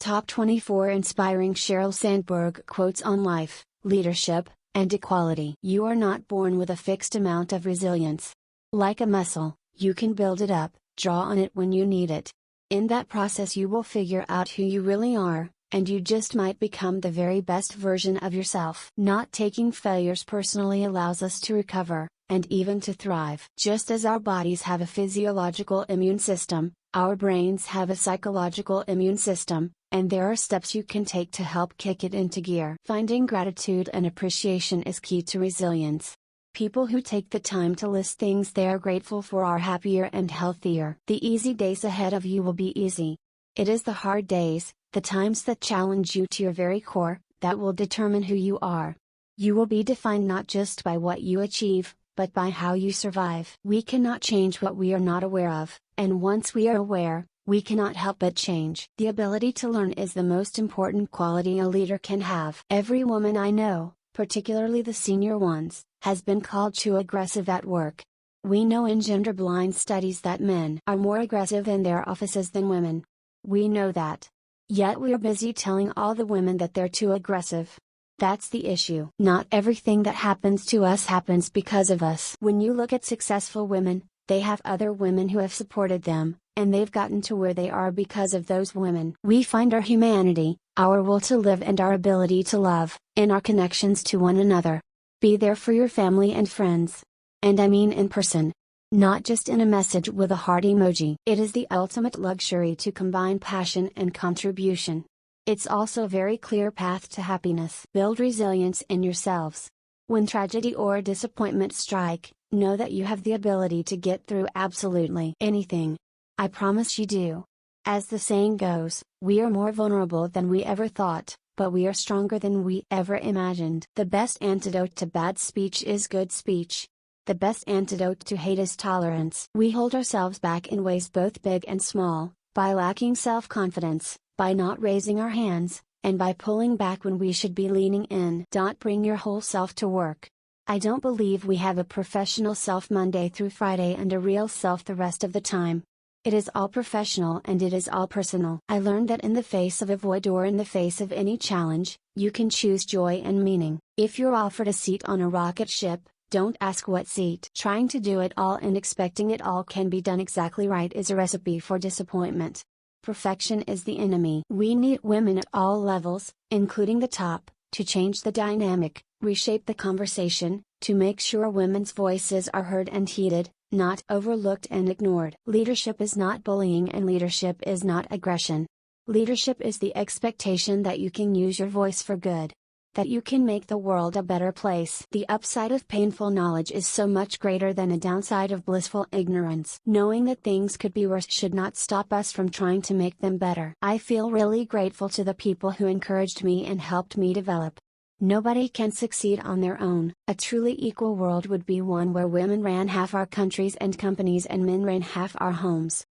Top 24 Inspiring Sheryl Sandberg Quotes on Life, Leadership, and Equality. You are not born with a fixed amount of resilience. Like a muscle, you can build it up, draw on it when you need it. In that process, you will figure out who you really are, and you just might become the very best version of yourself. Not taking failures personally allows us to recover, and even to thrive. Just as our bodies have a physiological immune system, our brains have a psychological immune system, and there are steps you can take to help kick it into gear. Finding gratitude and appreciation is key to resilience. People who take the time to list things they are grateful for are happier and healthier. The easy days ahead of you will be easy. It is the hard days, the times that challenge you to your very core, that will determine who you are. You will be defined not just by what you achieve, but by how you survive. We cannot change what we are not aware of, and once we are aware, we cannot help but change. The ability to learn is the most important quality a leader can have. Every woman I know, particularly the senior ones, has been called too aggressive at work. We know in gender-blind studies that men are more aggressive in their offices than women. We know that. Yet we are busy telling all the women that they're too aggressive. That's the issue. Not everything that happens to us happens because of us. When you look at successful women, they have other women who have supported them, and they've gotten to where they are because of those women. We find our humanity, our will to live, and our ability to love, in our connections to one another. Be there for your family and friends. And I mean in person. Not just in a message with a heart emoji. It is the ultimate luxury to combine passion and contribution. It's also a very clear path to happiness. Build resilience in yourselves. When tragedy or disappointment strike, know that you have the ability to get through absolutely anything. I promise you do. As the saying goes, we are more vulnerable than we ever thought, but we are stronger than we ever imagined. The best antidote to bad speech is good speech. The best antidote to hate is tolerance. We hold ourselves back in ways both big and small, by lacking self-confidence, by not raising our hands, and by pulling back when we should be leaning in. Don't bring your whole self to work. I don't believe we have a professional self Monday through Friday and a real self the rest of the time. It is all professional and it is all personal. I learned that in the face of a void or in the face of any challenge, you can choose joy and meaning. If you're offered a seat on a rocket ship, don't ask what seat. Trying to do it all and expecting it all can be done exactly right is a recipe for disappointment. Perfection is the enemy. We need women at all levels, including the top, to change the dynamic, reshape the conversation, to make sure women's voices are heard and heeded, not overlooked and ignored. Leadership is not bullying and leadership is not aggression. Leadership is the expectation that you can use your voice for good. That you can make the world a better place. The upside of painful knowledge is so much greater than the downside of blissful ignorance. Knowing that things could be worse should not stop us from trying to make them better. I feel really grateful to the people who encouraged me and helped me develop. Nobody can succeed on their own. A truly equal world would be one where women ran half our countries and companies and men ran half our homes.